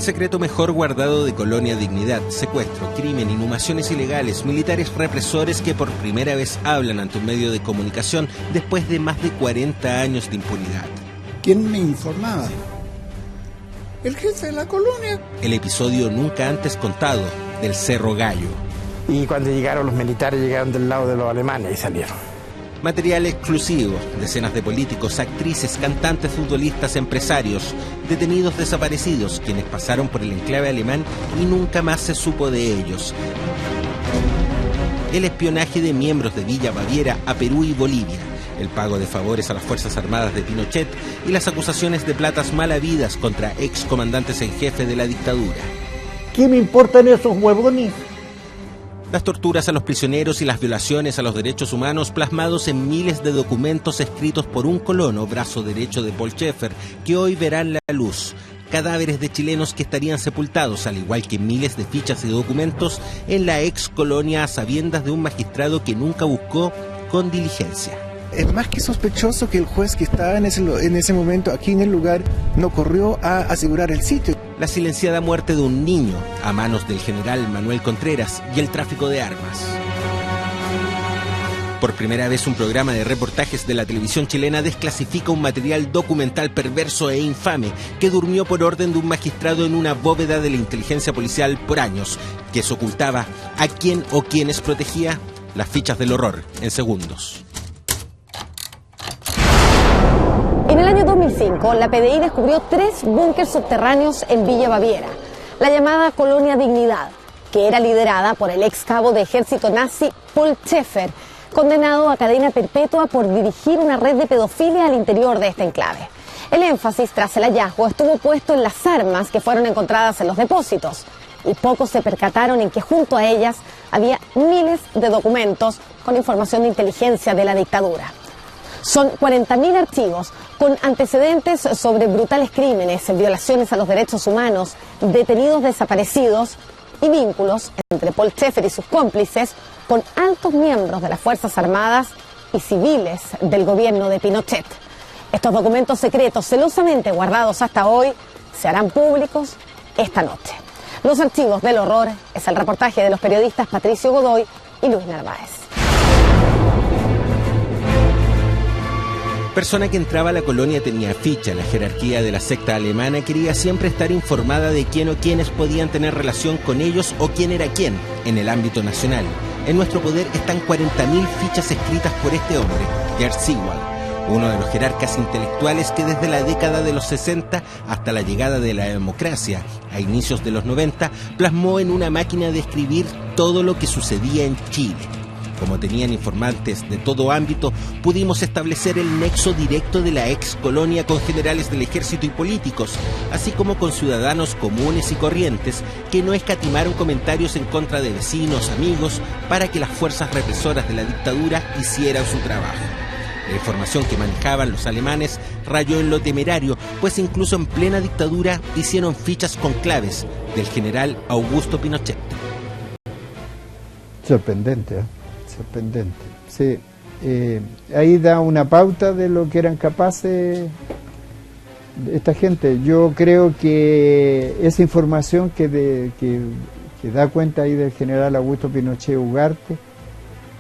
secreto mejor guardado de Colonia Dignidad, secuestro, crimen, inhumaciones ilegales, militares represores que por primera vez hablan ante un medio de comunicación después de más de 40 años de impunidad. ¿Quién me informaba? El jefe de la colonia. El episodio nunca antes contado del Cerro Gallo. Y cuando llegaron los militares, llegaron del lado de los alemanes y salieron. Material exclusivo, decenas de políticos, actrices, cantantes, futbolistas, empresarios, detenidos desaparecidos, quienes pasaron por el enclave alemán y nunca más se supo de ellos. El espionaje de miembros de Villa Baviera a Perú y Bolivia, el pago de favores a las Fuerzas Armadas de Pinochet y las acusaciones de platas mal habidas contra excomandantes en jefe de la dictadura. ¿Qué me importan esos huevones? Las torturas a los prisioneros y las violaciones a los derechos humanos plasmados en miles de documentos escritos por un colono, brazo derecho de Paul Schaeffer, que hoy verán la luz. Cadáveres de chilenos que estarían sepultados, al igual que miles de fichas y documentos en la ex colonia a sabiendas de un magistrado que nunca buscó con diligencia. Es más que sospechoso que el juez que estaba en ese momento aquí en el lugar no corrió a asegurar el sitio. La silenciada muerte de un niño a manos del general Manuel Contreras y el tráfico de armas. Por primera vez un programa de reportajes de la televisión chilena desclasifica un material documental perverso e infame que durmió por orden de un magistrado en una bóveda de la inteligencia policial por años, que se ocultaba a quién o quiénes protegía. Las fichas del horror en segundos. En el año 2005, la PDI descubrió 3 búnkers subterráneos en Villa Baviera, la llamada Colonia Dignidad, que era liderada por el ex cabo de ejército nazi Paul Schaeffer, condenado a cadena perpetua por dirigir una red de pedofilia al interior de este enclave. El énfasis tras el hallazgo estuvo puesto en las armas que fueron encontradas en los depósitos, y pocos se percataron en que junto a ellas había miles de documentos con información de inteligencia de la dictadura. Son 40.000 archivos con antecedentes sobre brutales crímenes, violaciones a los derechos humanos, detenidos desaparecidos y vínculos entre Paul Schaeffer y sus cómplices con altos miembros de las Fuerzas Armadas y civiles del gobierno de Pinochet. Estos documentos secretos, celosamente guardados hasta hoy, se harán públicos esta noche. Los archivos del horror es el reportaje de los periodistas Patricio Godoy y Luis Narváez. Persona que entraba a la colonia tenía ficha. La jerarquía de la secta alemana quería siempre estar informada de quién o quiénes podían tener relación con ellos o quién era quién en el ámbito nacional. En nuestro poder están 40.000 fichas escritas por este hombre, Gerd Sigwald, uno de los jerarcas intelectuales que desde la década de los 60 hasta la llegada de la democracia, a inicios de los 90, plasmó en una máquina de escribir todo lo que sucedía en Chile. Como tenían informantes de todo ámbito, pudimos establecer el nexo directo de la ex colonia con generales del ejército y políticos, así como con ciudadanos comunes y corrientes que no escatimaron comentarios en contra de vecinos, amigos, para que las fuerzas represoras de la dictadura hicieran su trabajo. La información que manejaban los alemanes rayó en lo temerario, pues incluso en plena dictadura hicieron fichas con claves del general Augusto Pinochet. Sorprendente, ¿eh? Sorprendente. Sí, ahí da una pauta de lo que eran capaces esta gente. Yo creo que esa información que da cuenta ahí del general Augusto Pinochet Ugarte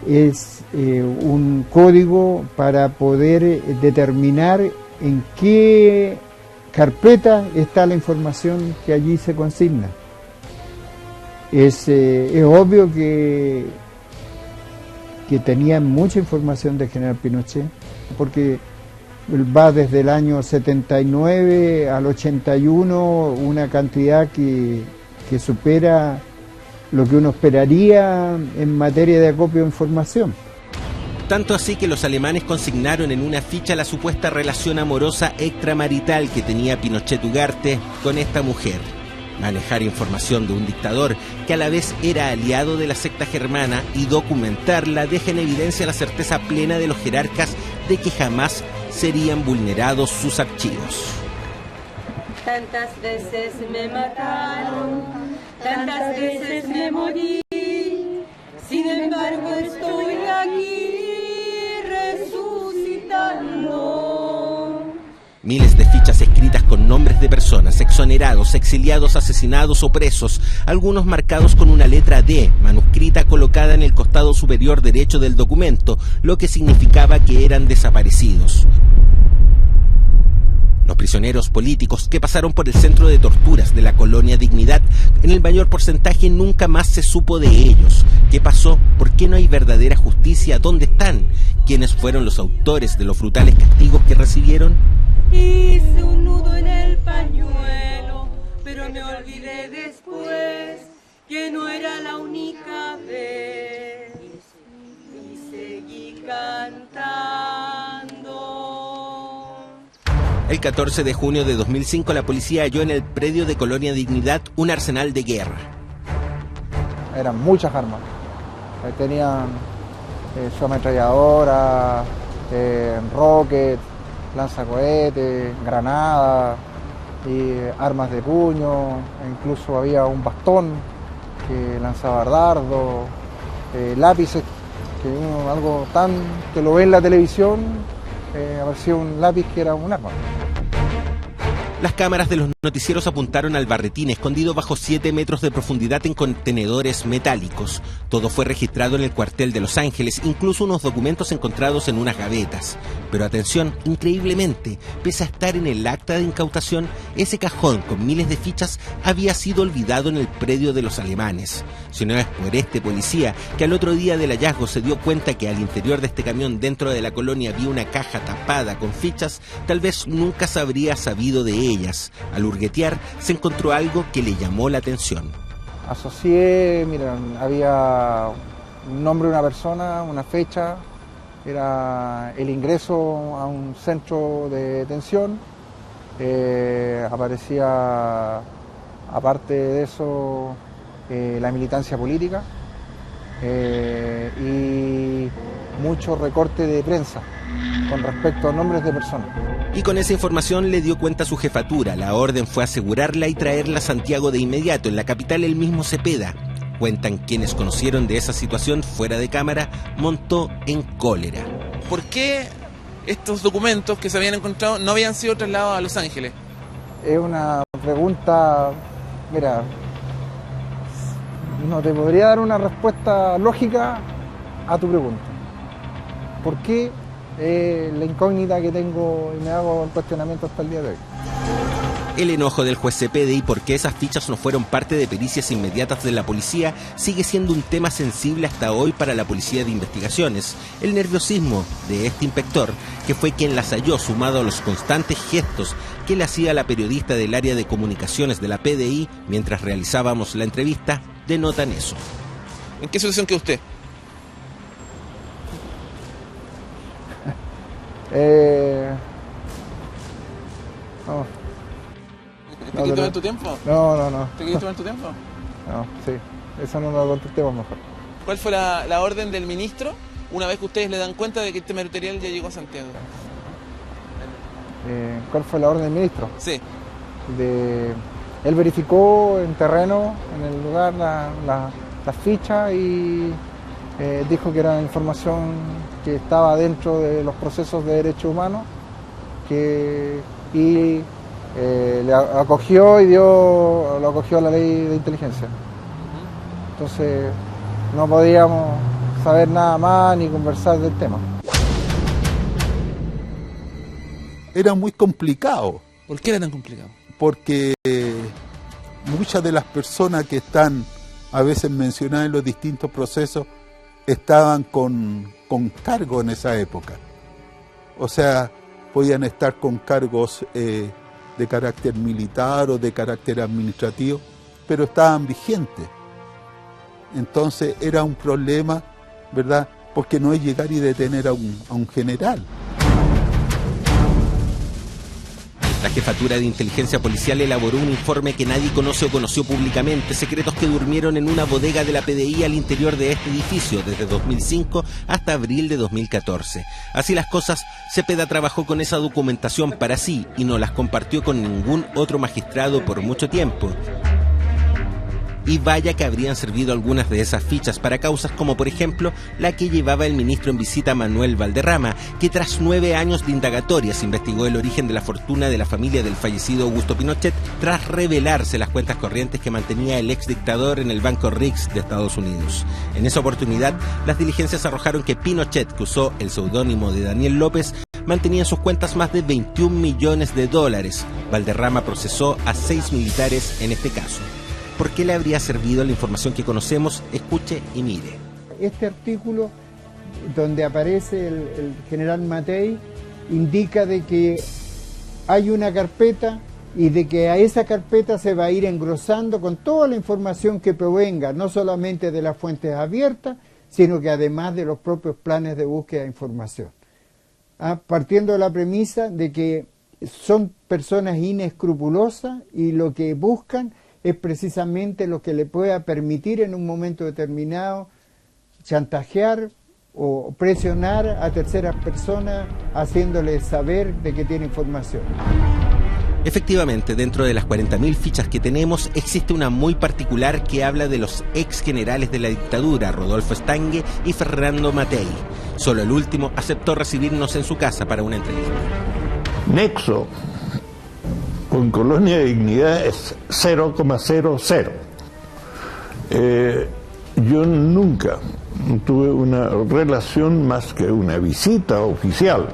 es un código para poder determinar en qué carpeta está la información que allí se consigna. Es obvio que tenían mucha información del general Pinochet, porque va desde el año 79 al 81 una cantidad que supera lo que uno esperaría en materia de acopio de información. Tanto así que los alemanes consignaron en una ficha la supuesta relación amorosa extramarital que tenía Pinochet Ugarte con esta mujer. Manejar información de un dictador que a la vez era aliado de la secta germana y documentarla deja en evidencia la certeza plena de los jerarcas de que jamás serían vulnerados sus archivos. Tantas veces me mataron, tantas veces me morí, sin embargo estoy aquí resucitando. Miles de fichas escritas con nombres nombres de personas, exonerados, exiliados, asesinados o presos, algunos marcados con una letra D, manuscrita colocada en el costado superior derecho del documento, lo que significaba que eran desaparecidos. Los prisioneros políticos que pasaron por el centro de torturas de la colonia Dignidad, en el mayor porcentaje nunca más se supo de ellos. ¿Qué pasó? ¿Por qué no hay verdadera justicia? ¿Dónde están? ¿Quiénes fueron los autores de los brutales castigos que recibieron? Hice un nudo en el pañuelo, pero me olvidé después que no era la única vez. Y seguí cantando. El 14 de junio de 2005 la policía halló en el predio de Colonia Dignidad un arsenal de guerra. Eran muchas armas. Tenían su ametralladora, rocket, lanzacohetes, granadas y armas de puño. Incluso había un bastón que lanzaba dardos, lápices, que algo tan que lo ve en la televisión, aparecía un lápiz que era un arma. Las cámaras de los noticieros apuntaron al barretín escondido bajo 7 metros de profundidad en contenedores metálicos. Todo fue registrado en el cuartel de Los Ángeles, incluso unos documentos encontrados en unas gavetas. Pero atención, increíblemente, pese a estar en el acta de incautación, ese cajón con miles de fichas había sido olvidado en el predio de los alemanes. Si no es por este policía, que al otro día del hallazgo se dio cuenta que al interior de este camión dentro de la colonia había una caja tapada con fichas, tal vez nunca se habría sabido de ellas. Al hurguetear se encontró algo que le llamó la atención. Asocié, miren, había un nombre de una persona, una fecha, era el ingreso a un centro de detención, aparecía, aparte de eso, la militancia política y mucho recorte de prensa con respecto a nombres de personas. Y con esa información le dio cuenta a su jefatura. La orden fue asegurarla y traerla a Santiago de inmediato. En la capital el mismo Cepeda, cuentan quienes conocieron de esa situación fuera de cámara, montó en cólera. ¿Por qué estos documentos que se habían encontrado no habían sido trasladados a Los Ángeles? Es una pregunta, mira, no te podría dar una respuesta lógica a tu pregunta. ¿Por qué? La incógnita que tengo y me hago el cuestionamiento hasta el día de hoy. El enojo del juez Cepeda y por qué esas fichas no fueron parte de pericias inmediatas de la policía sigue siendo un tema sensible hasta hoy para la Policía de Investigaciones. El nerviosismo de este inspector, que fue quien las halló, sumado a los constantes gestos que le hacía la periodista del área de comunicaciones de la PDI mientras realizábamos la entrevista, denotan eso. ¿En qué situación quedó usted? No. ¿Te quieres tomar tu tiempo? No. ¿Te quieres tomar tu tiempo? No, sí. Eso no lo contestemos mejor. ¿Cuál fue la orden del ministro una vez que ustedes le dan cuenta de que este material ya llegó a Santiago? ¿Cuál fue la orden del ministro? Sí. Él verificó en terreno, en el lugar, las fichas y dijo que era información que estaba dentro de los procesos de derechos humanos y le acogió y lo acogió a la ley de inteligencia. Entonces no podíamos saber nada más ni conversar del tema. Era muy complicado. ¿Por qué era tan complicado? Porque muchas de las personas que están a veces mencionadas en los distintos procesos estaban con cargo en esa época. O sea, podían estar con cargos de carácter militar o de carácter administrativo, pero estaban vigentes. Entonces era un problema, ¿verdad? Porque no es llegar y detener a un general. La Jefatura de Inteligencia Policial elaboró un informe que nadie conoce o conoció públicamente, secretos que durmieron en una bodega de la PDI al interior de este edificio desde 2005 hasta abril de 2014. Así las cosas, Cepeda trabajó con esa documentación para sí y no las compartió con ningún otro magistrado por mucho tiempo. Y vaya que habrían servido algunas de esas fichas para causas como por ejemplo la que llevaba el ministro en visita Manuel Valderrama, que tras 9 años de indagatorias investigó el origen de la fortuna de la familia del fallecido Augusto Pinochet tras revelarse las cuentas corrientes que mantenía el ex dictador en el Banco Riggs de Estados Unidos. En esa oportunidad, las diligencias arrojaron que Pinochet, que usó el seudónimo de Daniel López, mantenía en sus cuentas más de 21 millones de dólares. Valderrama procesó a 6 militares en este caso. ¿Por qué le habría servido la información que conocemos? Escuche y mire. Este artículo donde aparece el general Matei indica de que hay una carpeta y de que a esa carpeta se va a ir engrosando con toda la información que provenga, no solamente de las fuentes abiertas, sino que además de los propios planes de búsqueda de información. Partiendo de la premisa de que son personas inescrupulosas y lo que buscan es precisamente lo que le pueda permitir en un momento determinado chantajear o presionar a terceras personas haciéndoles saber de que tiene información. Efectivamente, dentro de las 40.000 fichas que tenemos, existe una muy particular que habla de los ex generales de la dictadura, Rodolfo Stange y Fernando Matei. Solo el último aceptó recibirnos en su casa para una entrevista. Nexo con Colonia de Dignidad es 0,00. Yo nunca tuve una relación más que una visita oficial.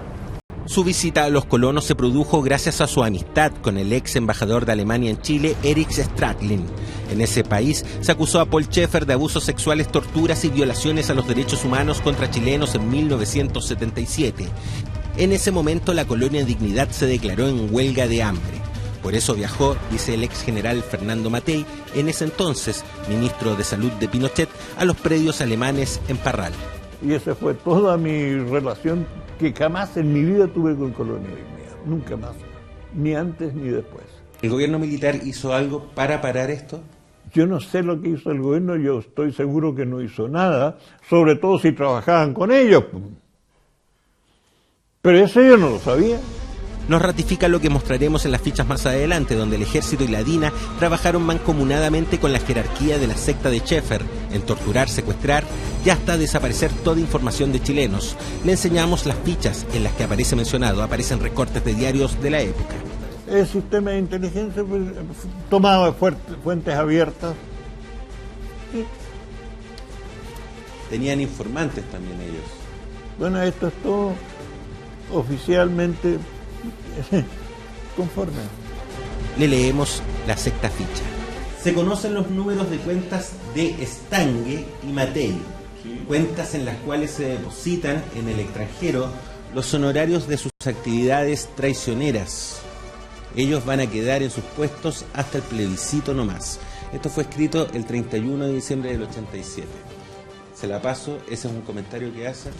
Su visita a los colonos se produjo gracias a su amistad con el ex embajador de Alemania en Chile, Erich Stradlin. En ese país se acusó a Paul Schaeffer de abusos sexuales, torturas y violaciones a los derechos humanos contra chilenos en 1977. En ese momento la colonia Dignidad se declaró en huelga de hambre. Por eso viajó, dice el ex general Fernando Matei, en ese entonces ministro de Salud de Pinochet, a los predios alemanes en Parral. Y esa fue toda mi relación que jamás en mi vida tuve con Colonia Dignidad, nunca más, ni antes ni después. ¿El gobierno militar hizo algo para parar esto? Yo no sé lo que hizo el gobierno, yo estoy seguro que no hizo nada, sobre todo si trabajaban con ellos. Pero eso yo no lo sabía. Nos ratifica lo que mostraremos en las fichas más adelante, donde el ejército y la DINA trabajaron mancomunadamente con la jerarquía de la secta de Schaeffer en torturar, secuestrar y hasta desaparecer toda información de chilenos. Le enseñamos las fichas en las que aparece mencionado, aparecen recortes de diarios de la época. El sistema de inteligencia pues, tomado de fuentes abiertas. Sí. Tenían informantes también ellos. Bueno, esto es todo oficialmente conforme. Le leemos la sexta ficha. Se conocen los números de cuentas de Stange y Matei, cuentas en las cuales se depositan en el extranjero los honorarios de sus actividades traicioneras. Ellos van a quedar en sus puestos hasta el plebiscito nomás. Esto fue escrito el 31 de diciembre del 87. Se la paso, ese es un comentario que hace.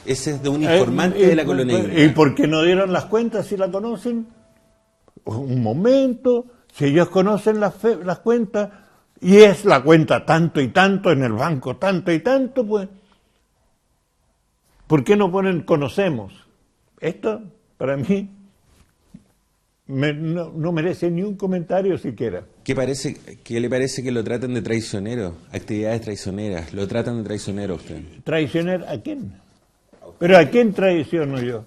Ese es de un informante de la colonia. ¿Y por qué no dieron las cuentas si la conocen? Un momento, si ellos conocen las cuentas, y es la cuenta tanto y tanto, en el banco tanto y tanto, pues, ¿por qué no ponen conocemos? Esto, para mí, no merece ni un comentario siquiera. ¿Qué le parece que lo traten de traicionero? Actividades traicioneras, ¿lo tratan de traicionero usted? ¿Traicionar a quién? ¿Pero a quién traiciono yo?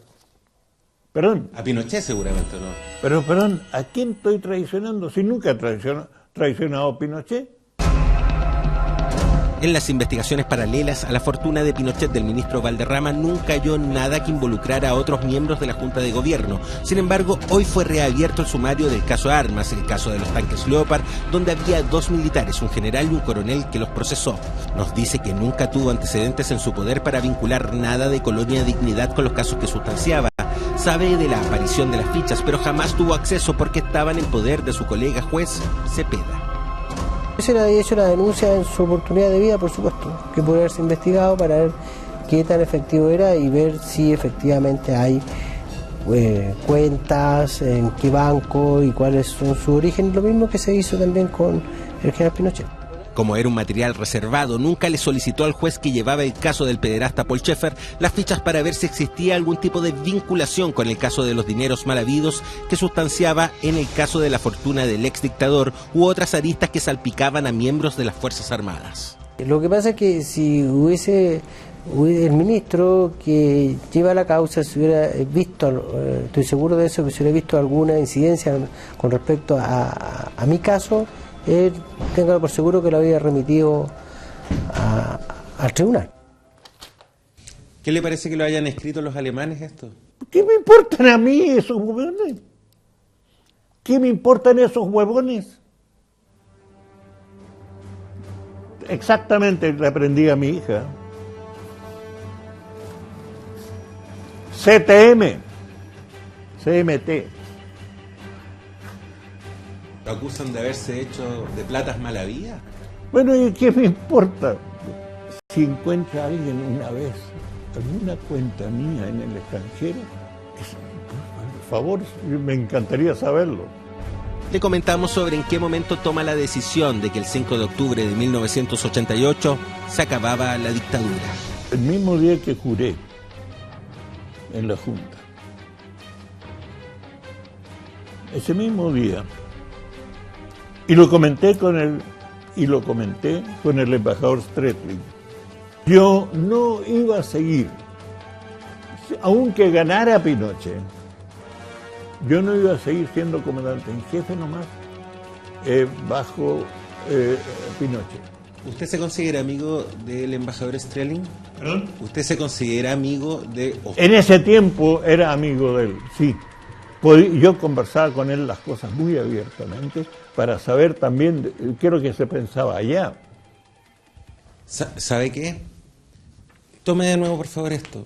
Perdón. A Pinochet seguramente no. Pero perdón, ¿a quién estoy traicionando si nunca he traicionado a Pinochet? En las investigaciones paralelas a la fortuna de Pinochet del ministro Valderrama nunca halló nada que involucrara a otros miembros de la Junta de Gobierno. Sin embargo, hoy fue reabierto el sumario del caso Armas, el caso de los tanques Leopard, donde había 2 militares, un general y un coronel que los procesó. Nos dice que nunca tuvo antecedentes en su poder para vincular nada de Colonia Dignidad con los casos que sustanciaba. Sabe de la aparición de las fichas, pero jamás tuvo acceso porque estaban en poder de su colega juez Cepeda. Se le había hecho la denuncia en su oportunidad de vida, por supuesto, que puede haberse investigado para ver qué tan efectivo era y ver si efectivamente hay cuentas, en qué banco y cuáles son sus orígenes, lo mismo que se hizo también con el general Pinochet. Como era un material reservado, nunca le solicitó al juez que llevaba el caso del pederasta Paul Schaeffer las fichas para ver si existía algún tipo de vinculación con el caso de los dineros mal habidos que sustanciaba en el caso de la fortuna del exdictador u otras aristas que salpicaban a miembros de las Fuerzas Armadas. Lo que pasa es que si hubiese el ministro que lleva la causa se hubiera visto, estoy seguro de eso, que se hubiera visto alguna incidencia con respecto a mi caso, téngalo por seguro que lo había remitido al tribunal. ¿Qué le parece que lo hayan escrito los alemanes esto? ¿Qué me importan a mí esos huevones? ¿Qué me importan esos huevones? Exactamente le aprendí a mi hija. CTM, CMT. ¿Lo acusan de haberse hecho de platas mal habidas? Bueno, ¿y qué me importa? Si encuentra alguien una vez alguna cuenta mía en el extranjero, por favor, me encantaría saberlo. Le comentamos sobre en qué momento toma la decisión de que el 5 de octubre de 1988 se acababa la dictadura. El mismo día que juré en la Junta. Ese mismo día. Y lo comenté con el embajador Stretling. Yo no iba a seguir, aunque ganara Pinochet, yo no iba a seguir siendo comandante en jefe nomás bajo Pinochet. ¿Usted se considera amigo del embajador Stretling? ¿Perdón? ¿Usted se considera amigo de...? En ese tiempo era amigo de él, sí. Yo conversaba con él las cosas muy abiertamente para saber también qué es lo que se pensaba allá. ¿Sabe qué? Tome de nuevo, por favor, esto.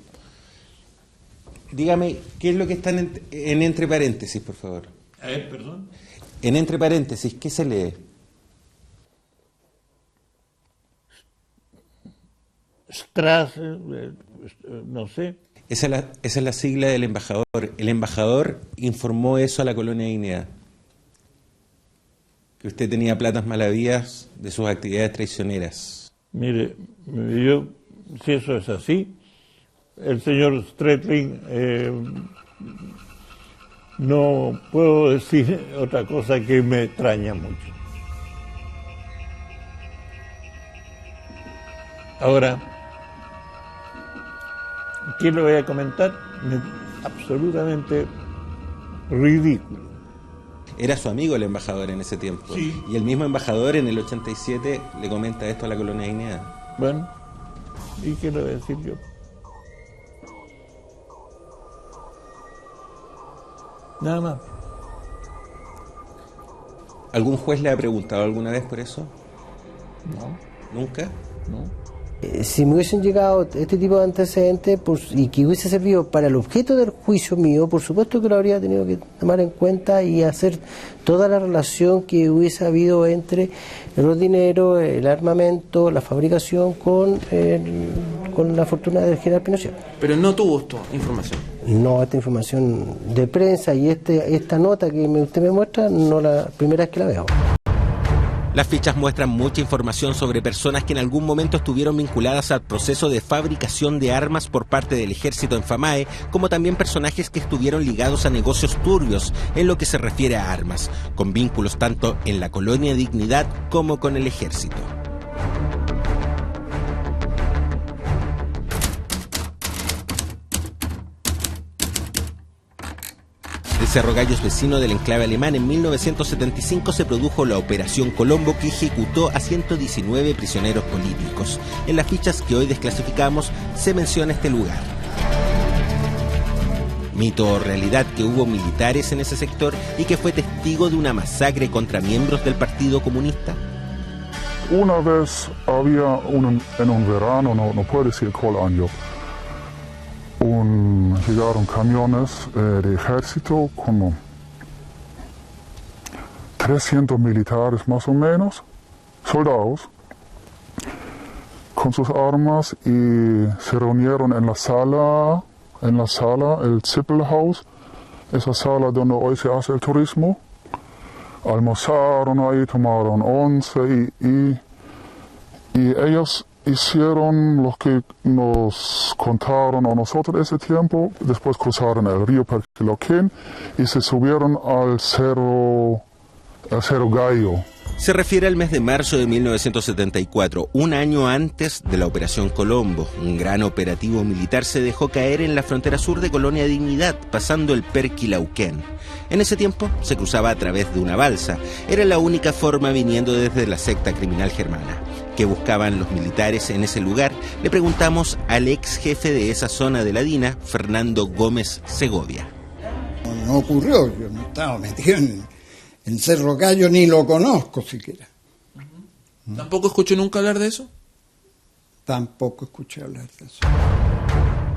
Dígame, ¿qué es lo que está en entre paréntesis, por favor? Perdón. En entre paréntesis, ¿qué se lee? No sé. Esa es la sigla del embajador. El embajador informó eso a la Colonia Dignidad. Que usted tenía platas mal habidas de sus actividades traicioneras. Mire, yo, si eso es así, el señor Stretling, no puedo decir otra cosa que me extraña mucho. Ahora, ¿qué le voy a comentar? Absolutamente ridículo. Era su amigo el embajador en ese tiempo. Sí. Y el mismo embajador en el 87 le comenta esto a la Colonia Dignidad. Bueno, ¿y qué le voy a decir yo? Nada más. ¿Algún juez le ha preguntado alguna vez por eso? No. ¿Nunca? No. Si me hubiesen llegado este tipo de antecedentes y que hubiese servido para el objeto del juicio mío, por supuesto que lo habría tenido que tomar en cuenta y hacer toda la relación que hubiese habido entre los dineros, el armamento, la fabricación con la fortuna del general Pinochet. Pero no tuvo esta información. No, esta información de prensa y esta nota que usted me muestra, no la primera vez que la veo. Las fichas muestran mucha información sobre personas que en algún momento estuvieron vinculadas al proceso de fabricación de armas por parte del ejército en Famae, como también personajes que estuvieron ligados a negocios turbios en lo que se refiere a armas, con vínculos tanto en la Colonia Dignidad como con el ejército. En Cerro Gallos, vecino del enclave alemán, en 1975 se produjo la Operación Colombo, que ejecutó a 119 prisioneros políticos. En las fichas que hoy desclasificamos se menciona este lugar. Mito o realidad que hubo militares en ese sector y que fue testigo de una masacre contra miembros del Partido Comunista. Una vez había en un verano, no puedo decir cuál año, llegaron camiones de ejército, como 300 militares más o menos, soldados, con sus armas, y se reunieron en la sala, el Zippelhaus, esa sala donde hoy se hace el turismo. Almorzaron ahí, tomaron once y Y ellos hicieron lo que nos contaron a nosotros ese tiempo, después cruzaron el río Perquiloquén y se subieron al Cerro Gallo. Se refiere al mes de marzo de 1974, un año antes de la Operación Colombo. Un gran operativo militar se dejó caer en la frontera sur de Colonia Dignidad, pasando el Perquilauquén. En ese tiempo se cruzaba a través de una balsa. Era la única forma viniendo desde la secta criminal germana. ¿Qué buscaban los militares en ese lugar? Le preguntamos al ex jefe de esa zona de la DINA, Fernando Gómez Segovia. No ocurrió, yo no estaba metido en Cerro Gallo, ni lo conozco siquiera. ¿Tampoco escuchó nunca hablar de eso? Tampoco escuché hablar de eso.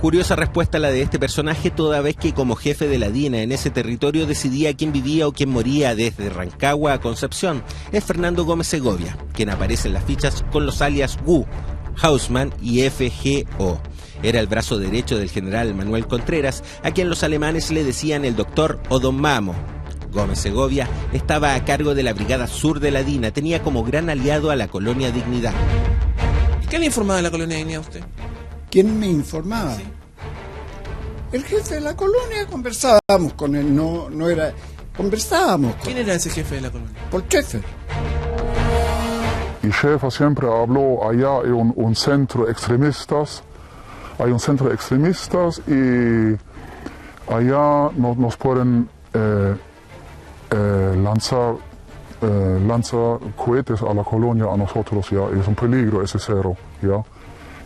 Curiosa respuesta la de este personaje, toda vez que como jefe de la DINA en ese territorio decidía quién vivía o quién moría desde Rancagua a Concepción. Es Fernando Gómez Segovia, quien aparece en las fichas con los alias GU, Hausmann y FGO. Era el brazo derecho del general Manuel Contreras, a quien los alemanes le decían el doctor o don Mamo. Gómez Segovia estaba a cargo de la Brigada Sur de la DINA, tenía como gran aliado a la Colonia Dignidad. ¿Qué le informaba de la Colonia Dignidad a usted? ¿Quién me informaba? Sí. El jefe de la colonia, conversábamos con él, no era... Conversábamos con ¿Quién era ese jefe de la colonia? Paul Schaeffer. Y Schaeffer siempre habló, allá hay un centro de extremistas, y allá nos pueden lanzar cohetes a la colonia, a nosotros, ya, y es un peligro ese cerro, ya.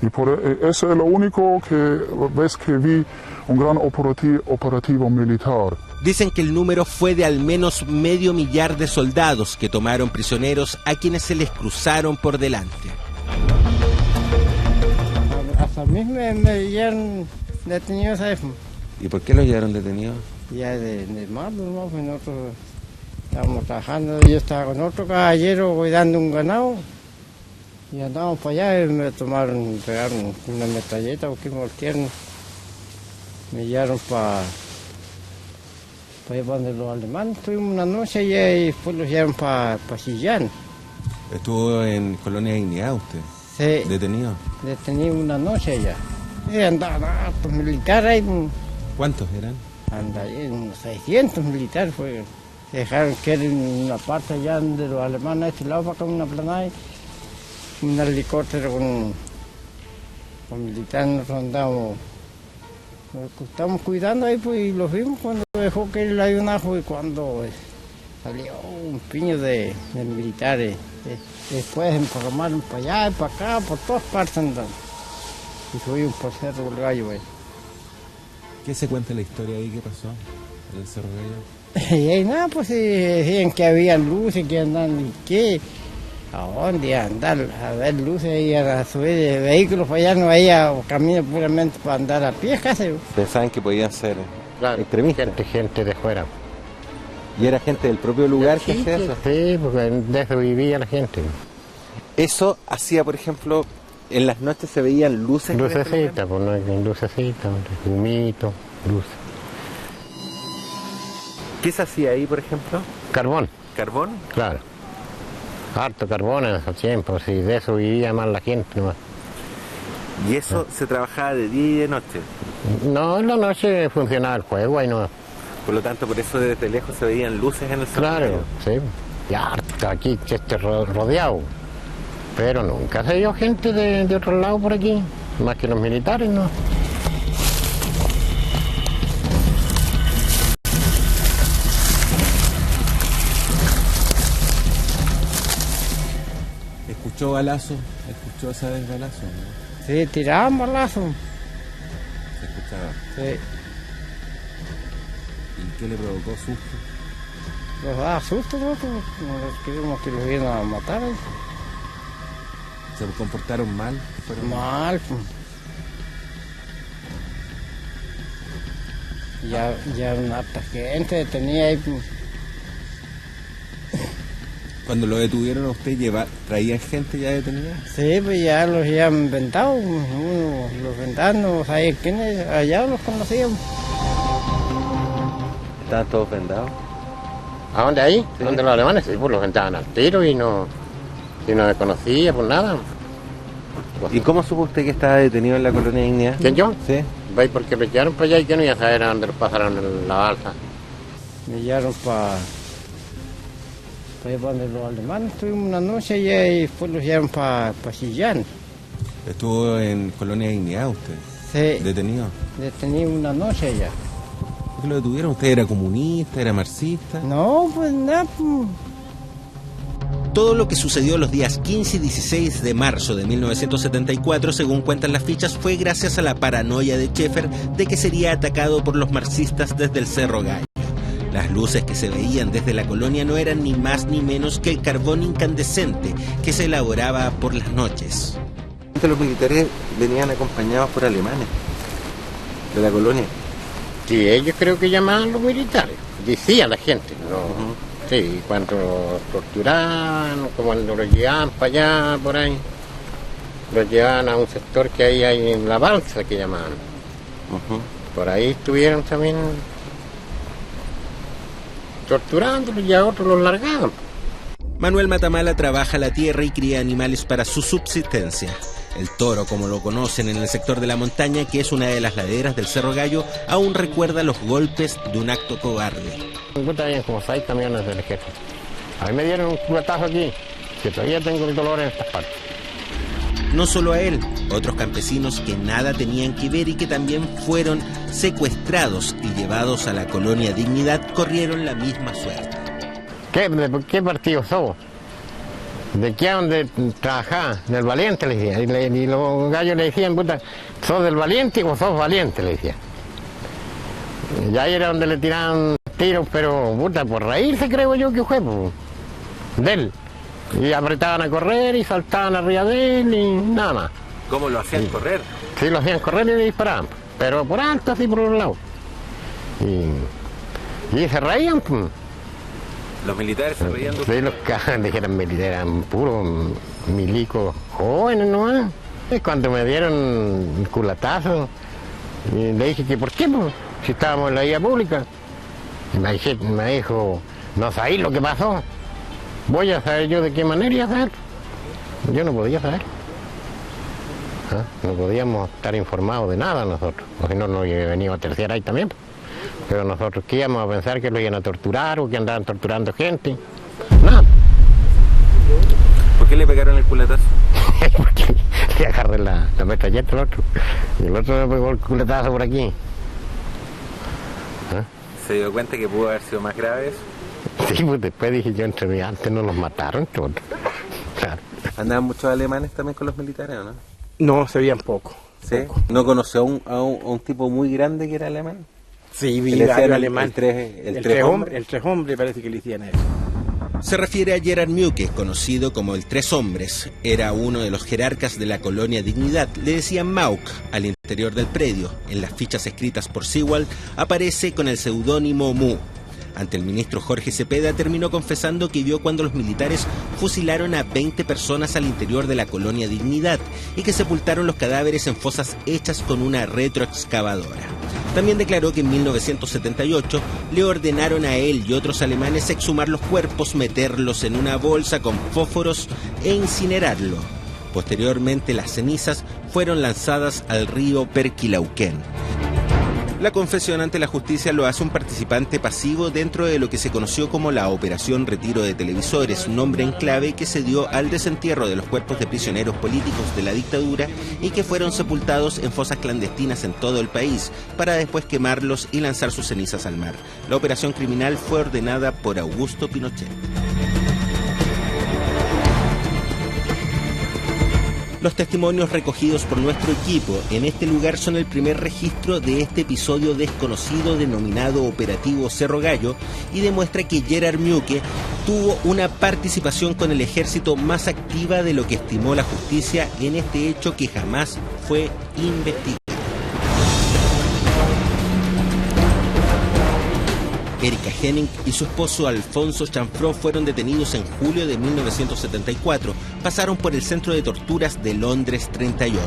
Y por eso es lo único que ves que vi, un gran operativo militar. Dicen que el número fue de al menos 500,000 de soldados que tomaron prisioneros a quienes se les cruzaron por delante. Hasta a mí me llevaron detenidos a eso. ¿Y por qué los llevaron detenidos? Ya de mar, ¿no? Pues nosotros estábamos trabajando, yo estaba con otro caballero cuidando un ganado. Y andábamos para allá y me pegaron una metralleta, porque me voltearon. Me llevaron para allá donde los alemanes. Estuvimos una noche allá y después los llevaron para Chillán. ¿Estuvo en Colonia Dignidad usted? Sí. ¿Detenido? Detenido una noche allá. Y andaban hartos militares ahí. ¿Cuántos eran? Andaban unos 600 militares. Se dejaron caer en una parte allá de los alemanes, a este lado para acá, una planada. Un helicóptero con militares, nosotros andábamos, estamos cuidando ahí, pues, y los vimos cuando dejó que el avionazo y cuando salió un piño de militares. Después empalmaron para allá y para acá, por todas partes andan. Y subimos por Cerro Gallo. ¿Qué se cuenta la historia ahí? ¿Qué pasó en el Cerro Gallo? Y ahí nada, pues decían que había luces, que andaban, y qué. ¿A dónde? A andar, a ver luces y a subir de vehículos para allá, no había camino puramente para andar a pie casi. Pensaban que podían ser extremistas. Gente de fuera. ¿Y era gente del propio lugar que hacía eso? Sí, porque de eso vivía la gente. Eso hacía, por ejemplo, en las noches se veían luces. Lucecitas, pues no hay lucecitas, humito, luces. ¿Qué se hacía ahí, por ejemplo? Carbón. ¿Carbón? Claro. Harto carbón en esos tiempos, y de eso vivía más la gente nomás. ¿Y eso se trabajaba de día y de noche? No, en la noche funcionaba el juego, ahí no. Por lo tanto, por eso desde lejos se veían luces en el Cerro. Claro, sí. Y harto aquí, rodeado. Pero nunca se vio gente de otro lado por aquí, más que los militares, ¿no? ¿Escuchó balazo? ¿Escuchó esa vez balazo? ¿No? Sí, tiraban balazos. ¿Se escuchaba? Sí. ¿Y qué le provocó susto? Los daba susto, ¿no? Queríamos que los iban a matar. ¿Se comportaron mal? Mal, pues. Ya una harta gente detenida ahí, pues. Cuando lo detuvieron a usted, ¿traían gente ya detenida? Sí, pues ya los habían vendado, los vendaban, no sabían quiénes, allá los conocían. ¿Estaban todos vendados? ¿A dónde ahí? Sí. ¿Dónde los alemanes? Sí, pues los vendaban al tiro y no se conocía, pues nada. cosas. ¿Y cómo supo usted que estaba detenido en la Colonia Dignidad? ¿Quién, yo? Sí. ¿Veis? Porque lo llevaron para allá y yo no iba a saber a dónde lo pasaron en la balsa. Me llevaron para donde los alemanes. Estuvimos una noche allá y después los llevaron para Chillán. ¿Estuvo en Colonia Dignidad usted? Sí. ¿Detenido? Detenido una noche allá. ¿Por qué lo detuvieron? ¿Usted era comunista, era marxista? No, pues nada. Todo lo que sucedió los días 15 y 16 de marzo de 1974, según cuentan las fichas, fue gracias a la paranoia de Schaeffer de que sería atacado por los marxistas desde el Cerro Gallo. Las luces que se veían desde la colonia no eran ni más ni menos que el carbón incandescente que se elaboraba por las noches. Los militares venían acompañados por alemanes de la colonia. Sí, ellos creo que llamaban a los militares, decía la gente, ¿no? Sí, cuando los torturaban, cuando los llevaban para allá, por ahí, los llevaban a un sector que ahí hay en la balsa que llamaban. Por ahí estuvieron también torturándolos y a otros los largaban. Manuel Matamala trabaja la tierra y cría animales para su subsistencia. El toro, como lo conocen en el sector de la montaña, que es una de las laderas del Cerro Gallo, aún recuerda los golpes de un acto cobarde. Habían como 6 camiones del ejército. A mí me dieron un culatazo aquí, que todavía tengo el dolor en estas partes. No solo a él, otros campesinos que nada tenían que ver y que también fueron secuestrados y llevados a la Colonia Dignidad corrieron la misma suerte. ¿Qué partido sos? ¿De qué a dónde trabajás? Del Valiente, le decía. Y los gallos le decían, puta, ¿sos del Valiente o sos Valiente? Le decía. Y ahí era donde le tiraban tiros, pero puta, por reírse creo yo que fue, pues, de él. Y apretaban a correr y saltaban arriba de él y nada más. ¿Cómo lo hacían correr? Sí, lo hacían correr y le disparaban, pero por alto, así por un lado. Y se reían, pues. Los militares se reían. Sí, los cabros que eran militares, eran puros milicos jóvenes nomás. Y cuando me dieron el culatazo, y le dije que por qué, pues, si estábamos en la vía pública. Y me dijo, no sabéis lo que pasó. Voy a saber yo de qué manera iba a saber. Yo no podía saber. No podíamos estar informados de nada nosotros, porque no nos veníamos a terciar ahí también. Pero nosotros que íbamos a pensar que lo iban a torturar o que andaban torturando gente. Nada. ¿Por qué le pegaron el culatazo? Porque le agarré la metralleta al otro. Y el otro me pegó el culatazo por aquí. ¿Se dio cuenta que pudo haber sido más grave eso? Sí, pues después dije yo, antes no los mataron todos. Claro. ¿Andaban muchos alemanes también con los militares o no? No, se veían poco. ¿Sí? ¿No conoció a un tipo muy grande que era alemán? Sí, vi varios alemanes. El tres hombres parece que le decían eso. Se refiere a Gerard Muke, conocido como el Tres Hombres. Era uno de los jerarcas de la Colonia Dignidad. Le decían Mauk al interior del predio. En las fichas escritas por Sewald aparece con el seudónimo Mu. Ante el ministro Jorge Cepeda terminó confesando que vio cuando los militares fusilaron a 20 personas al interior de la Colonia Dignidad y que sepultaron los cadáveres en fosas hechas con una retroexcavadora. También declaró que en 1978 le ordenaron a él y otros alemanes exhumar los cuerpos, meterlos en una bolsa con fósforos e incinerarlo. Posteriormente las cenizas fueron lanzadas al río Perquilauquén. La confesión ante la justicia lo hace un participante pasivo dentro de lo que se conoció como la Operación Retiro de Televisores, un nombre en clave que se dio al desentierro de los cuerpos de prisioneros políticos de la dictadura y que fueron sepultados en fosas clandestinas en todo el país, para después quemarlos y lanzar sus cenizas al mar. La operación criminal fue ordenada por Augusto Pinochet. Los testimonios recogidos por nuestro equipo en este lugar son el primer registro de este episodio desconocido denominado Operativo Cerro Gallo y demuestra que Gerard Muke tuvo una participación con el ejército más activa de lo que estimó la justicia en este hecho que jamás fue investigado. Erika Henning y su esposo Alfonso Chanfró fueron detenidos en julio de 1974. Pasaron por el centro de torturas de Londres 38.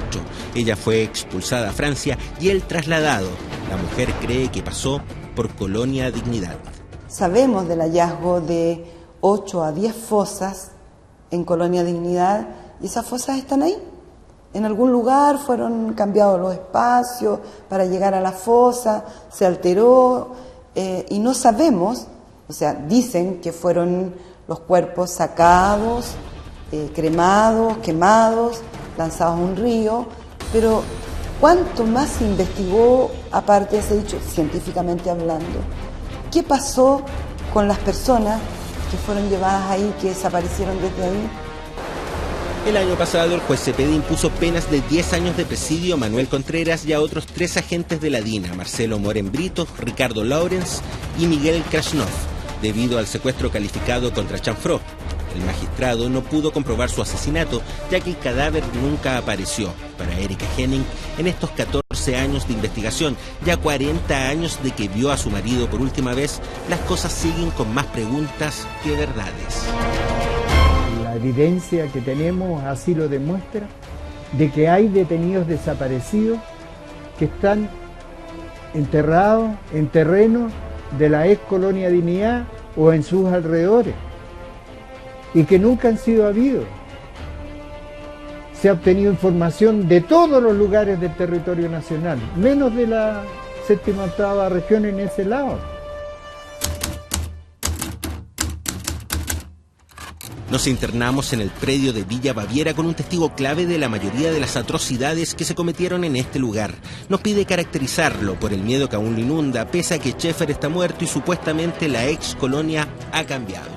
Ella fue expulsada a Francia y él trasladado. La mujer cree que pasó por Colonia Dignidad. Sabemos del hallazgo de 8 a 10 fosas en Colonia Dignidad y esas fosas están ahí. En algún lugar fueron cambiados los espacios para llegar a la fosa, se alteró y no sabemos, o sea, dicen que fueron los cuerpos sacados, cremados, quemados, lanzados a un río, pero ¿cuánto más se investigó, aparte de ese dicho, científicamente hablando? ¿Qué pasó con las personas que fueron llevadas ahí, que desaparecieron desde ahí? El año pasado el juez Cepeda impuso penas de 10 años de presidio a Manuel Contreras y a otros 3 agentes de la DINA, Marcelo Moren Brito, Ricardo Lawrence y Miguel Krasnov, debido al secuestro calificado contra Chanfró. El magistrado no pudo comprobar su asesinato, ya que el cadáver nunca apareció. Para Erika Henning, en estos 14 años de investigación, ya 40 años de que vio a su marido por última vez, las cosas siguen con más preguntas que verdades. La evidencia que tenemos así lo demuestra, de que hay detenidos desaparecidos que están enterrados en terrenos de la ex colonia Dignidad o en sus alrededores y que nunca han sido habidos. Se ha obtenido información de todos los lugares del territorio nacional, menos de la 7ª región en ese lado. Nos internamos en el predio de Villa Baviera con un testigo clave de la mayoría de las atrocidades que se cometieron en este lugar. Nos pide caracterizarlo por el miedo que aún lo inunda, pese a que Schaeffer está muerto y supuestamente la ex colonia ha cambiado.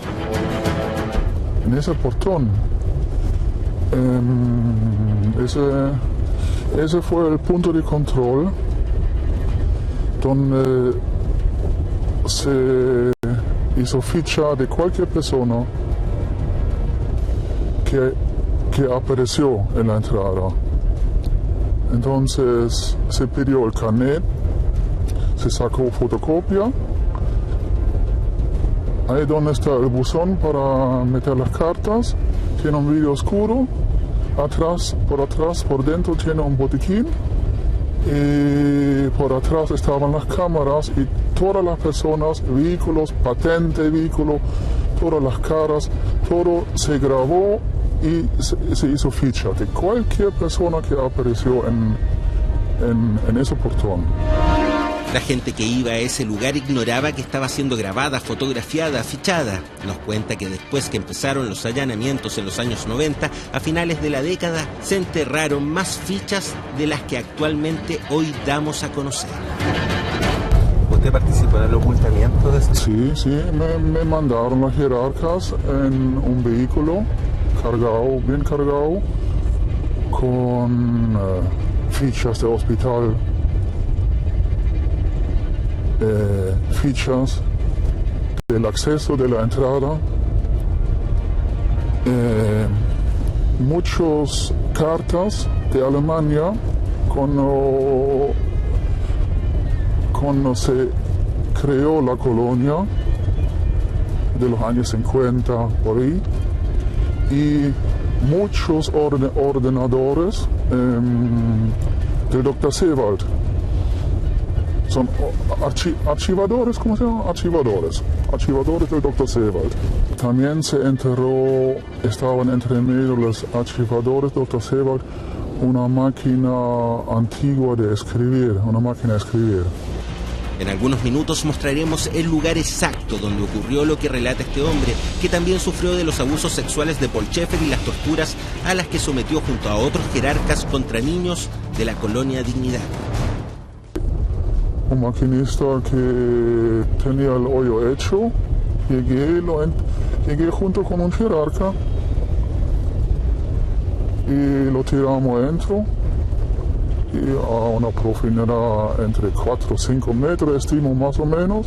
En ese portón, ese fue el punto de control donde se hizo ficha de cualquier persona que apareció en la entrada. Entonces se pidió el carnet, se sacó fotocopia. Ahí donde está el buzón para meter las cartas, tiene un vidrio oscuro, por dentro tiene un botiquín y por atrás estaban las cámaras y todas las personas, vehículos, patente, vehículo, todas las caras, todo se grabó y se hizo ficha de cualquier persona que apareció en ese portón. La gente que iba a ese lugar ignoraba que estaba siendo grabada, fotografiada, fichada. Nos cuenta que después que empezaron los allanamientos en los años 90, a finales de la década, se enterraron más fichas de las que actualmente hoy damos a conocer. ¿Usted participó en el ocultamiento de eso? Sí, me mandaron las jerarcas en un vehículo cargado, bien cargado, con fichas de hospital, fichas del acceso de la entrada, muchas cartas de Alemania cuando se creó la colonia de los años 50 por ahí, y muchos ordenadores del Dr. Seewald. Son archivadores, ¿cómo se llama? Archivadores del Dr. Seewald. También se enterró, estaban entre medio los archivadores del Dr. Seewald, una máquina antigua de escribir, En algunos minutos mostraremos el lugar exacto donde ocurrió lo que relata este hombre, que también sufrió de los abusos sexuales de Paul Schaeffer y las torturas a las que sometió junto a otros jerarcas contra niños de la colonia Dignidad. Un maquinista que tenía el hoyo hecho, llegué junto con un jerarca y lo tiramos adentro, y a una profundidad entre 4 o 5 metros, estimo más o menos,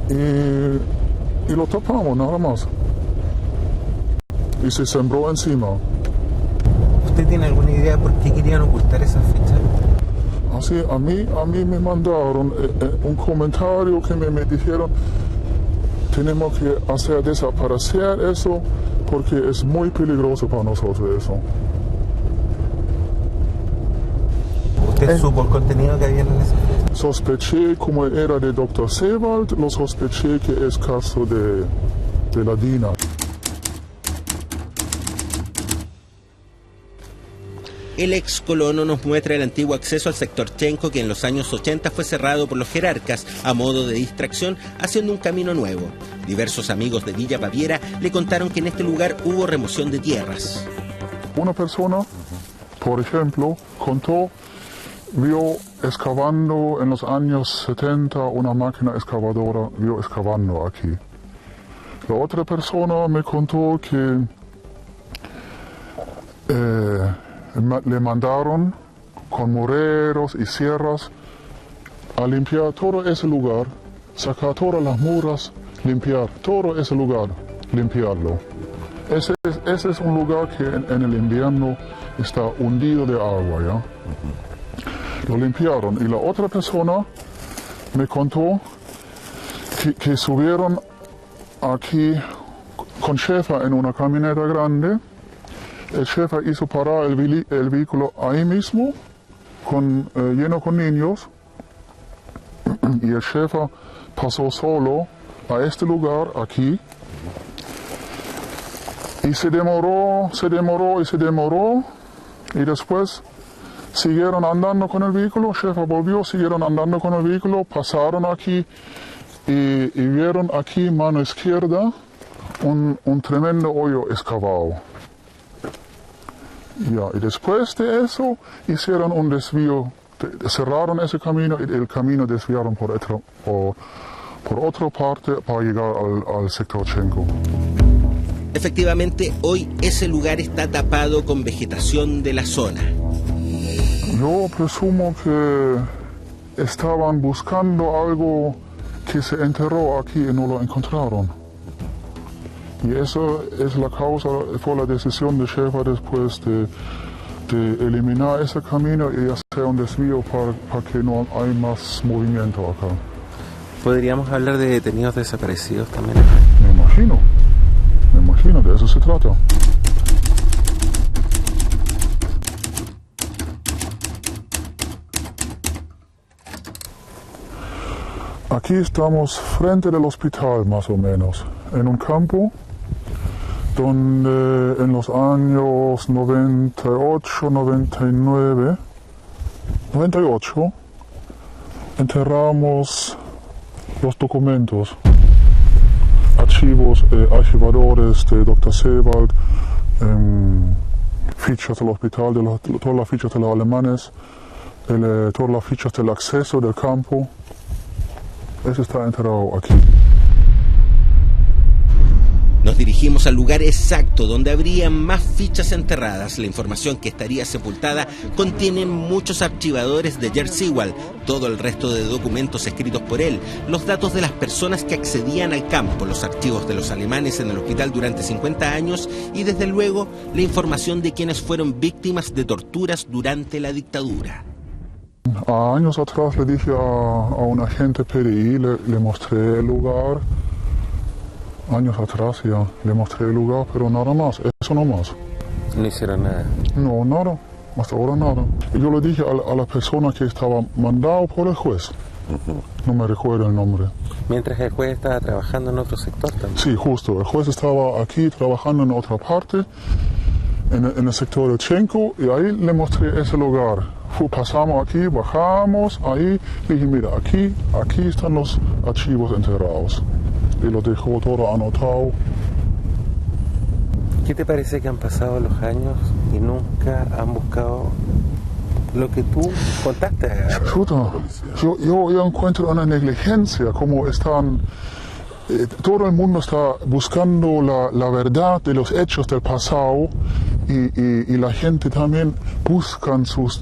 y lo tapamos nada más, y se sembró encima. ¿Usted tiene alguna idea por qué querían ocultar esas fichas? Así, a mí me mandaron un comentario que me dijeron: tenemos que hacer desaparecer eso porque es muy peligroso para nosotros eso. ¿Usted supo el contenido que había en esa ficha? Sospeché, como era de Dr. Seewald, lo sospeché que es caso de la DINA. El ex colono nos muestra el antiguo acceso al sector Chenco, que en los años 80 fue cerrado por los jerarcas a modo de distracción, haciendo un camino nuevo. Diversos amigos de Villa Baviera le contaron que en este lugar hubo remoción de tierras. Una persona, por ejemplo, contó, vio excavando en los años 70 una máquina excavadora, vio excavando aquí. La otra persona me contó que le mandaron con moreros y sierras a limpiar todo ese lugar, sacar todas las muras, limpiar todo ese lugar, limpiarlo. Ese es un lugar que en el invierno está hundido de agua, ¿ya? Lo limpiaron. Y la otra persona me contó que subieron aquí con Schäfer en una camioneta grande. El Schäfer hizo parar el vehículo ahí mismo, lleno con niños, y el Schäfer pasó solo a este lugar aquí, y se demoró, y después siguieron andando con el vehículo. Schäfer volvió, siguieron andando con el vehículo, pasaron aquí, y vieron aquí, mano izquierda, un tremendo hoyo excavado. Ya, y después de eso hicieron un desvío, cerraron ese camino y el camino desviaron por otra parte para llegar al sector Chenco. Efectivamente, hoy ese lugar está tapado con vegetación de la zona. Yo presumo que estaban buscando algo que se enterró aquí y no lo encontraron. Y eso es la causa, fue la decisión de Schäfer después de eliminar ese camino y hacer un desvío para que no hay más movimiento acá. ¿Podríamos hablar de detenidos desaparecidos también? Me imagino, de eso se trata. Aquí estamos frente del hospital, más o menos, en un campo donde en los años 98 enterramos los documentos, archivadores de Dr. Seewald, fichas del hospital, todas las fichas de los alemanes, todas las fichas del acceso del campo. Eso está enterrado aquí. Nos dirigimos al lugar exacto donde habría más fichas enterradas. La información que estaría sepultada contiene muchos archivadores de Gerd Seewald, todo el resto de documentos escritos por él, los datos de las personas que accedían al campo, los archivos de los alemanes en el hospital durante 50 años y desde luego la información de quienes fueron víctimas de torturas durante la dictadura. Años atrás le dije a un agente PDI, le mostré el lugar. Años atrás ya le mostré el lugar, pero nada más, eso no más. ¿No hicieron nada? No, nada, hasta ahora nada. Y yo le dije a la persona que estaba mandado por el juez, no me recuerdo el nombre. Mientras el juez estaba trabajando en otro sector también. Sí, justo, el juez estaba aquí trabajando en otra parte, en el sector de Chenco, y ahí le mostré ese lugar. Pasamos aquí, bajamos, ahí, y dije, mira, aquí están los archivos enterrados. Y lo dejó todo anotado. ¿Qué te parece que han pasado los años y nunca han buscado lo que tú contaste? Yo encuentro una negligencia, como están... todo el mundo está buscando la verdad de los hechos del pasado y la gente también buscan los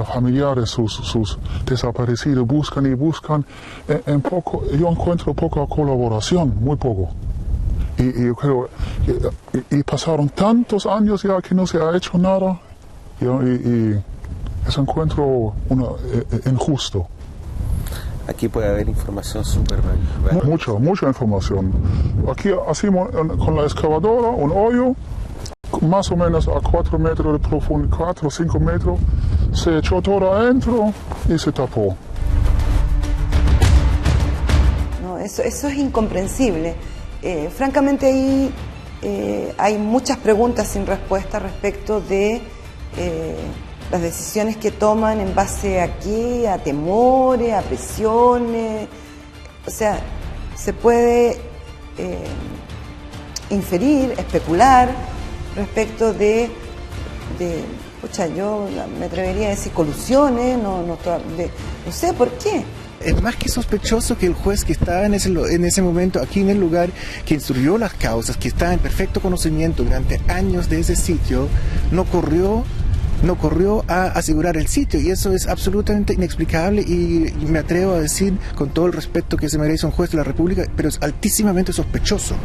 familiares, sus desaparecidos, buscan y buscan. Yo encuentro poca colaboración, muy poco. Y yo creo, y pasaron tantos años ya que no se ha hecho nada y eso encuentro injusto. Aquí puede haber información súper valiosa. Mucha información. Aquí hacemos con la excavadora un hoyo, más o menos a 4 metros de profundidad, 4 o 5 metros, se echó todo adentro y se tapó. No, eso es incomprensible. Francamente ahí hay muchas preguntas sin respuesta respecto de las decisiones que toman en base a qué, a temores, a presiones. O sea, se puede inferir, especular respecto de yo me atrevería a decir colusiones, no sé por qué. Es más que sospechoso que el juez que estaba en ese momento aquí en el lugar, que instruyó las causas, que estaba en perfecto conocimiento durante años de ese sitio, no corrió a asegurar el sitio, y eso es absolutamente inexplicable, y me atrevo a decir, con todo el respeto que se merece un juez de la República, pero es altísimamente sospechoso.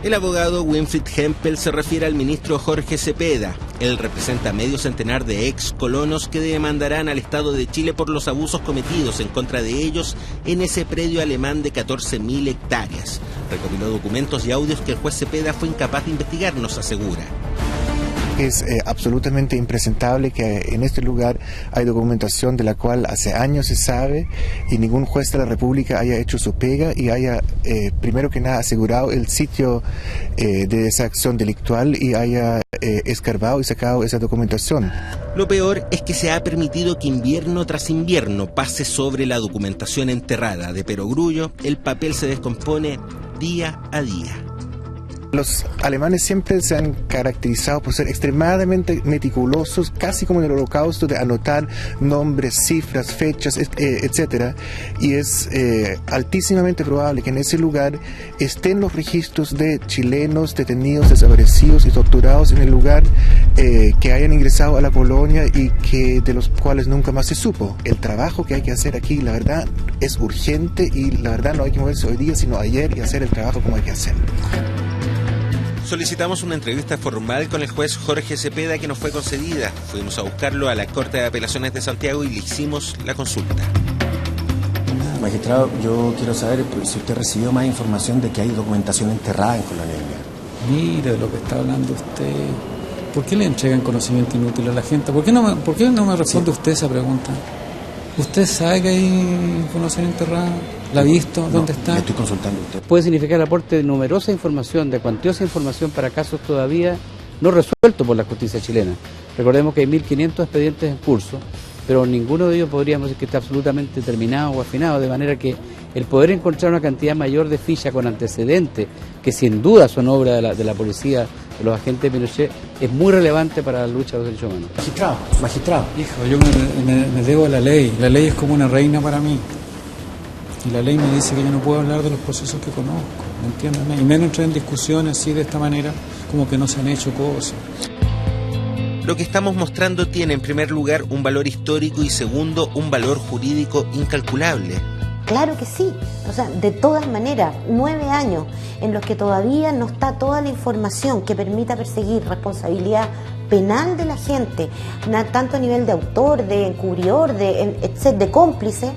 El abogado Winfried Hempel se refiere al ministro Jorge Cepeda. Él representa a medio centenar de ex colonos que demandarán al Estado de Chile por los abusos cometidos en contra de ellos en ese predio alemán de 14.000 hectáreas. Recopiló documentos y audios que el juez Cepeda fue incapaz de investigar, nos asegura. Es absolutamente impresentable que en este lugar hay documentación de la cual hace años se sabe y ningún juez de la República haya hecho su pega y haya, primero que nada, asegurado el sitio de esa acción delictual y haya escarbado y sacado esa documentación. Lo peor es que se ha permitido que invierno tras invierno pase sobre la documentación enterrada. De perogrullo, el papel se descompone día a día. Los alemanes siempre se han caracterizado por ser extremadamente meticulosos, casi como en el Holocausto, de anotar nombres, cifras, fechas, etcétera. Y es altísimamente probable que en ese lugar estén los registros de chilenos detenidos, desaparecidos y torturados en el lugar, que hayan ingresado a la colonia y que de los cuales nunca más se supo. El trabajo que hay que hacer aquí, la verdad, es urgente, y la verdad no hay que moverse hoy día, sino ayer, y hacer el trabajo como hay que hacer. Solicitamos una entrevista formal con el juez Jorge Cepeda, que nos fue concedida. Fuimos a buscarlo a la Corte de Apelaciones de Santiago y le hicimos la consulta. Magistrado, yo quiero saber si usted recibió más información de que hay documentación enterrada en Colonia Dignidad. Mire de lo que está hablando usted. ¿Por qué le entregan conocimiento inútil a la gente? ¿Por qué no me responde usted esa pregunta? ¿Usted sabe que hay información enterrada? ¿La ha visto? ¿Dónde está? Le estoy consultando a usted. Puede significar el aporte de numerosa información, de cuantiosa información para casos todavía no resueltos por la justicia chilena. Recordemos que hay 1.500 expedientes en curso, pero ninguno de ellos podríamos decir que está absolutamente terminado o afinado, de manera que el poder encontrar una cantidad mayor de fichas con antecedentes, que sin duda son obra de la policía, de los agentes de Pinochet, es muy relevante para la lucha de los derechos humanos. Magistrado. Hijo, yo me debo a la ley. La ley es como una reina para mí. Y la ley me dice que yo no puedo hablar de los procesos que conozco, ¿me entiendes? Y menos entrar en discusiones así de esta manera, como que no se han hecho cosas. Lo que estamos mostrando tiene, en primer lugar, un valor histórico y, segundo, un valor jurídico incalculable. Claro que sí, o sea, de todas maneras, 9 años en los que todavía no está toda la información que permita perseguir responsabilidad penal de la gente, tanto a nivel de autor, de encubridor, de cómplice,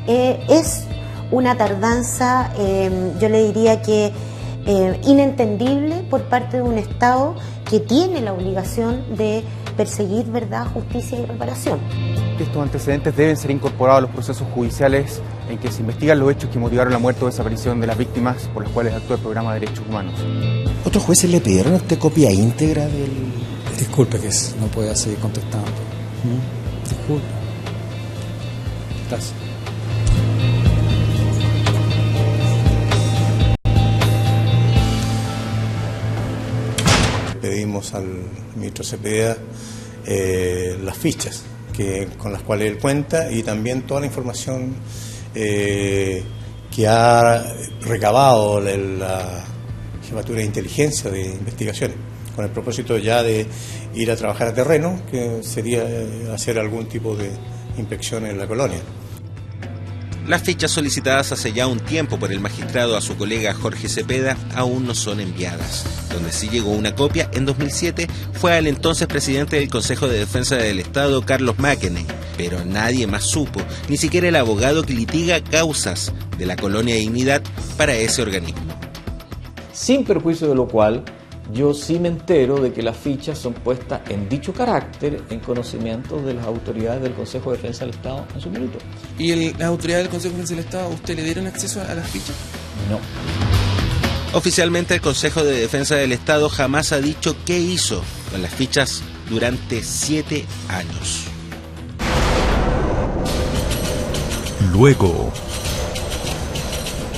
es una tardanza, yo le diría que inentendible por parte de un Estado que tiene la obligación de perseguir verdad, justicia y reparación. Estos antecedentes deben ser incorporados a los procesos judiciales en que se investigan los hechos que motivaron la muerte o desaparición de las víctimas por las cuales actúa el programa de derechos humanos. ¿Otros jueces le pidieron a usted copia íntegra del...? Disculpe que no pueda seguir contestando. Disculpe. Gracias. Pedimos al ministro Cepeda las fichas con las cuales él cuenta y también toda la información que ha recabado la Jefatura de Inteligencia de Investigaciones, con el propósito ya de ir a trabajar a terreno, que sería hacer algún tipo de inspección en la colonia. Las fichas solicitadas hace ya un tiempo por el magistrado a su colega Jorge Cepeda aún no son enviadas. Donde sí llegó una copia en 2007 fue al entonces presidente del Consejo de Defensa del Estado, Carlos Mackeney, pero nadie más supo, ni siquiera el abogado que litiga causas de la Colonia Dignidad para ese organismo. Sin perjuicio de lo cual, yo sí me entero de que las fichas son puestas en dicho carácter en conocimiento de las autoridades del Consejo de Defensa del Estado en su minuto. ¿Y las autoridades del Consejo de Defensa del Estado a usted le dieron acceso a las fichas? No. Oficialmente el Consejo de Defensa del Estado jamás ha dicho qué hizo con las fichas durante 7 años. Luego,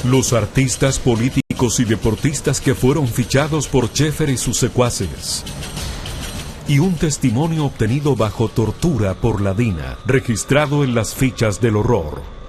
los artistas, políticos y deportistas que fueron fichados por Schaeffer y sus secuaces. Y un testimonio obtenido bajo tortura por la DINA, registrado en las fichas del horror.